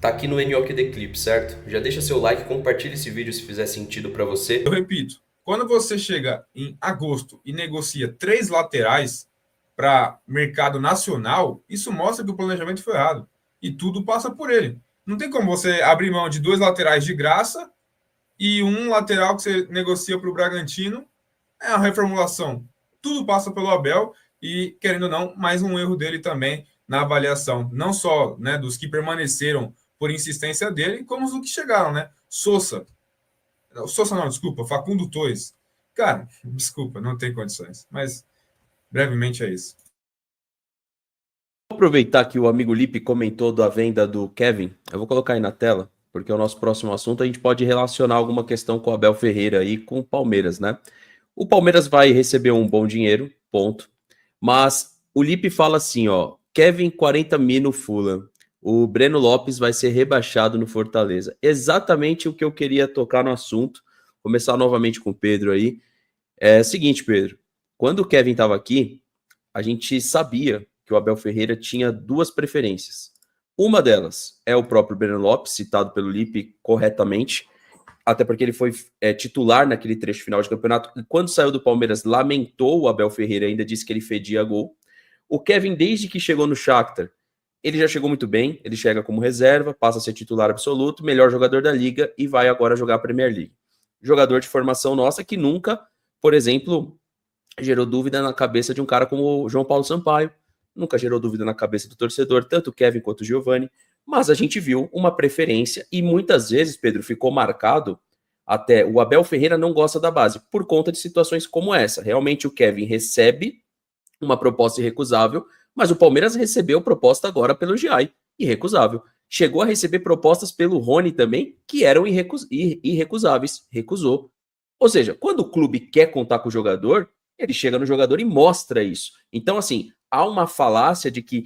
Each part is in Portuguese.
tá aqui no NOKD Clip, certo? Já deixa seu like e compartilha esse vídeo se fizer sentido para você. Eu repito, quando você chega em agosto e negocia 3 laterais para mercado nacional, isso mostra que o planejamento foi errado. E tudo passa por ele. Não tem como você abrir mão de 2 laterais de graça e um lateral que você negocia para o Bragantino. É uma reformulação. Tudo passa pelo Abel e, querendo ou não, mais um erro dele também na avaliação. Não só, né, dos que permaneceram por insistência dele, como os que chegaram, né? Sousa não, desculpa, Facundo Torres. Cara, desculpa, não tem condições. Mas, brevemente, é isso. Vou aproveitar que o amigo Lipe comentou da venda do Kevin. Eu vou colocar aí na tela, porque é o nosso próximo assunto. A gente pode relacionar alguma questão com o Abel Ferreira e com o Palmeiras, né? O Palmeiras vai receber um bom dinheiro, ponto. Mas o Lipe fala assim, ó, Kevin 40 mil no Fulham. O Breno Lopes vai ser rebaixado no Fortaleza. Exatamente o que eu queria tocar no assunto. Começar novamente com o Pedro aí. É o seguinte, Pedro. Quando o Kevin estava aqui, a gente sabia que o Abel Ferreira tinha duas preferências. Uma delas é o próprio Breno Lopes, citado pelo Lipe corretamente, até porque ele foi titular naquele trecho final de campeonato, e quando saiu do Palmeiras lamentou o Abel Ferreira, ainda disse que ele fedia gol. O Kevin, desde que chegou no Shakhtar, ele já chegou muito bem, ele chega como reserva, passa a ser titular absoluto, melhor jogador da liga e vai agora jogar a Premier League. Jogador de formação nossa que nunca, por exemplo, gerou dúvida na cabeça de um cara como o João Paulo Sampaio, nunca gerou dúvida na cabeça do torcedor, tanto o Kevin quanto o Giovani, mas a gente viu uma preferência e muitas vezes, Pedro, ficou marcado até o Abel Ferreira não gosta da base, por conta de situações como essa. Realmente o Kevin recebe uma proposta irrecusável, mas o Palmeiras recebeu proposta agora pelo Giai, irrecusável. Chegou a receber propostas pelo Rony também, que eram irrecusáveis, recusou. Ou seja, quando o clube quer contar com o jogador, ele chega no jogador e mostra isso. Então, assim, há uma falácia de que,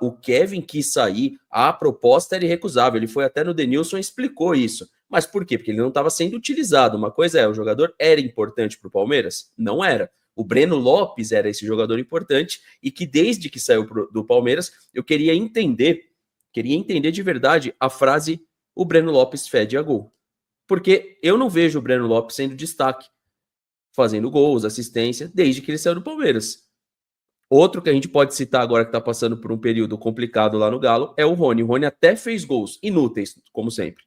o Kevin quis sair, a proposta era irrecusável. Ele foi até no Denilson e explicou isso. Mas por quê? Porque ele não estava sendo utilizado. Uma coisa é, o jogador era importante para o Palmeiras? Não era. O Breno Lopes era esse jogador importante e que desde que saiu do Palmeiras, eu queria entender de verdade a frase o Breno Lopes fede a gol. Porque eu não vejo o Breno Lopes sendo destaque, fazendo gols, assistência, desde que ele saiu do Palmeiras. Outro que a gente pode citar agora que está passando por um período complicado lá no Galo é o Rony. O Rony até fez gols inúteis, como sempre.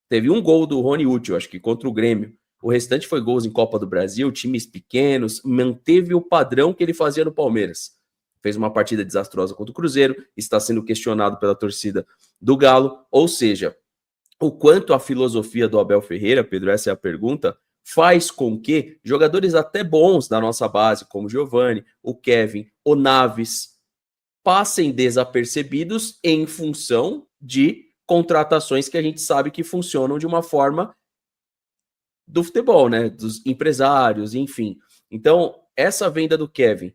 Teve um gol do Rony útil, acho que contra o Grêmio. O restante foi gols em Copa do Brasil, times pequenos, manteve o padrão que ele fazia no Palmeiras. Fez uma partida desastrosa contra o Cruzeiro, está sendo questionado pela torcida do Galo, ou seja, o quanto a filosofia do Abel Ferreira, Pedro, essa é a pergunta, faz com que jogadores até bons da nossa base, como o Giovani, o Kevin, o Naves, passem desapercebidos em função de contratações que a gente sabe que funcionam de uma forma do futebol, né? Dos empresários, enfim. Então, essa venda do Kevin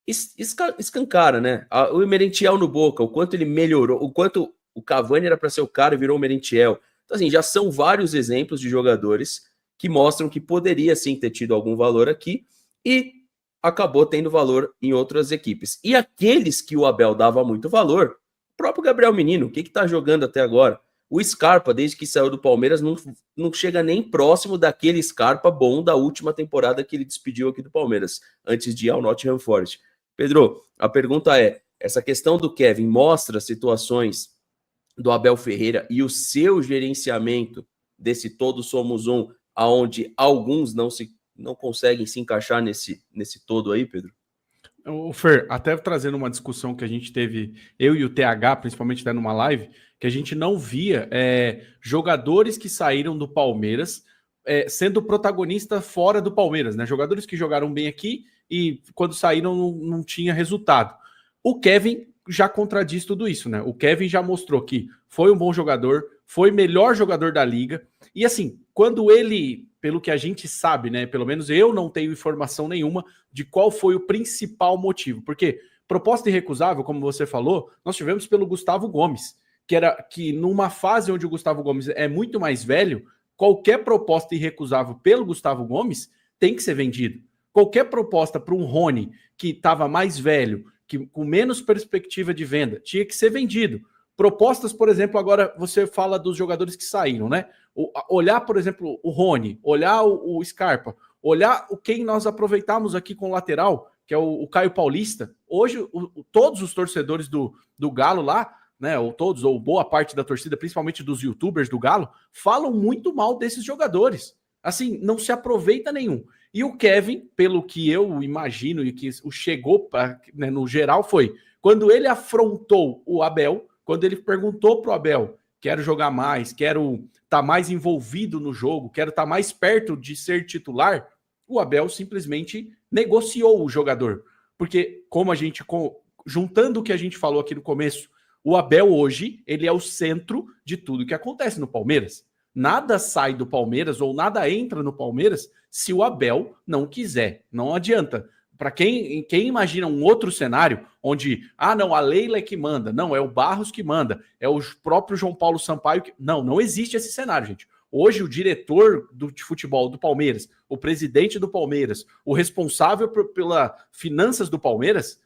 escancara, né? O Merentiel no Boca, o quanto ele melhorou, o quanto o Cavani era para ser o cara e virou o Merentiel. Então, assim, já são vários exemplos de jogadores que mostram que poderia sim ter tido algum valor aqui e acabou tendo valor em outras equipes. E aqueles que o Abel dava muito valor, o próprio Gabriel Menino, o que está jogando até agora? O Scarpa, desde que saiu do Palmeiras, não chega nem próximo daquele Scarpa bom da última temporada que ele despediu aqui do Palmeiras, antes de ir ao Nottingham Forest. Pedro, a pergunta é, essa questão do Kevin mostra situações do Abel Ferreira e o seu gerenciamento desse todos somos um, aonde alguns não conseguem se encaixar nesse todo aí, Pedro? O Fer, até trazendo uma discussão que a gente teve, eu e o TH, principalmente numa live, que a gente não via jogadores que saíram do Palmeiras sendo protagonista fora do Palmeiras, né? Jogadores que jogaram bem aqui e quando saíram não tinha resultado. O Kevin já contradiz tudo isso, né? O Kevin já mostrou que foi um bom jogador, foi melhor jogador da liga, e assim, quando ele, pelo que a gente sabe, né? Pelo menos eu não tenho informação nenhuma de qual foi o principal motivo, porque proposta irrecusável, como você falou, nós tivemos pelo Gustavo Gomes, que numa fase onde o Gustavo Gomes é muito mais velho, qualquer proposta irrecusável pelo Gustavo Gomes tem que ser vendido. Qualquer proposta para um Rony que estava mais velho, com menos perspectiva de venda, tinha que ser vendido, propostas, por exemplo, agora você fala dos jogadores que saíram, né? Olhar, por exemplo, o Rony, olhar o Scarpa, olhar quem nós aproveitamos aqui com o lateral, que é o Caio Paulista. Hoje, todos os torcedores do Galo lá, né? Ou todos, ou boa parte da torcida, principalmente dos youtubers do Galo, falam muito mal desses jogadores. Assim, não se aproveita nenhum. E o Kevin, pelo que eu imagino e que chegou né, no geral, foi quando ele afrontou o Abel, quando ele perguntou pro Abel, quero jogar mais, quero estar mais envolvido no jogo, quero estar mais perto de ser titular, o Abel simplesmente negociou o jogador. Porque, como a gente, juntando o que a gente falou aqui no começo, o Abel hoje, ele é o centro de tudo que acontece no Palmeiras. Nada sai do Palmeiras ou nada entra no Palmeiras se o Abel não quiser. Não adianta. Para quem imagina um outro cenário onde, não, a Leila é que manda, não, é o Barros que manda, é o próprio João Paulo Sampaio que... Não existe esse cenário, gente. Hoje o diretor de futebol do Palmeiras, o presidente do Palmeiras, o responsável pelas finanças do Palmeiras,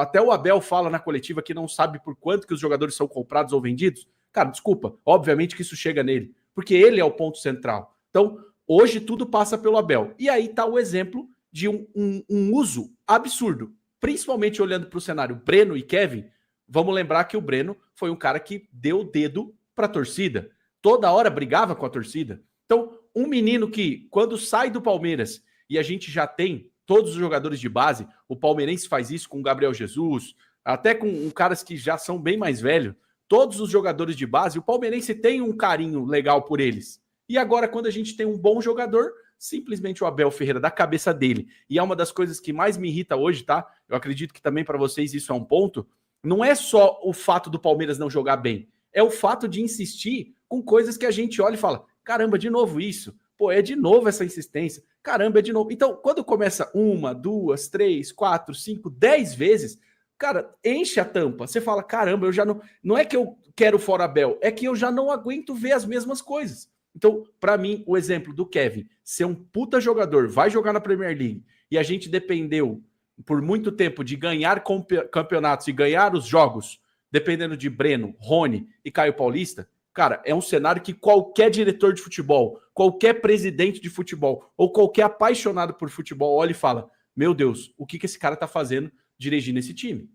até o Abel fala na coletiva que não sabe por quanto que os jogadores são comprados ou vendidos. Cara, desculpa, obviamente que isso chega nele, porque ele é o ponto central. Então, hoje tudo passa pelo Abel. E aí tá o exemplo de um uso absurdo, principalmente olhando para o cenário Breno e Kevin. Vamos lembrar que o Breno foi um cara que deu o dedo para a torcida, toda hora brigava com a torcida. Então, um menino que, quando sai do Palmeiras, e a gente já tem todos os jogadores de base, o palmeirense faz isso com o Gabriel Jesus, até com caras que já são bem mais velhos, todos os jogadores de base, o palmeirense tem um carinho legal por eles. E agora, quando a gente tem um bom jogador, simplesmente o Abel Ferreira, da cabeça dele, e é uma das coisas que mais me irrita hoje, tá? Eu acredito que também para vocês isso é um ponto, não é só o fato do Palmeiras não jogar bem, é o fato de insistir com coisas que a gente olha e fala, caramba, de novo isso, pô, é de novo essa insistência, caramba, é de novo. Então, quando começa 1, 2, 3, 4, 5, 10 vezes, cara, enche a tampa, você fala, caramba, eu já não é que eu quero fora Abel, é que eu já não aguento ver as mesmas coisas. Então, para mim, o exemplo do Kevin ser um puta jogador, vai jogar na Premier League, e a gente dependeu por muito tempo de ganhar campeonatos e ganhar os jogos, dependendo de Breno, Rony e Caio Paulista, cara, é um cenário que qualquer diretor de futebol, qualquer presidente de futebol ou qualquer apaixonado por futebol olha e fala, meu Deus, o que esse cara tá fazendo dirigindo esse time?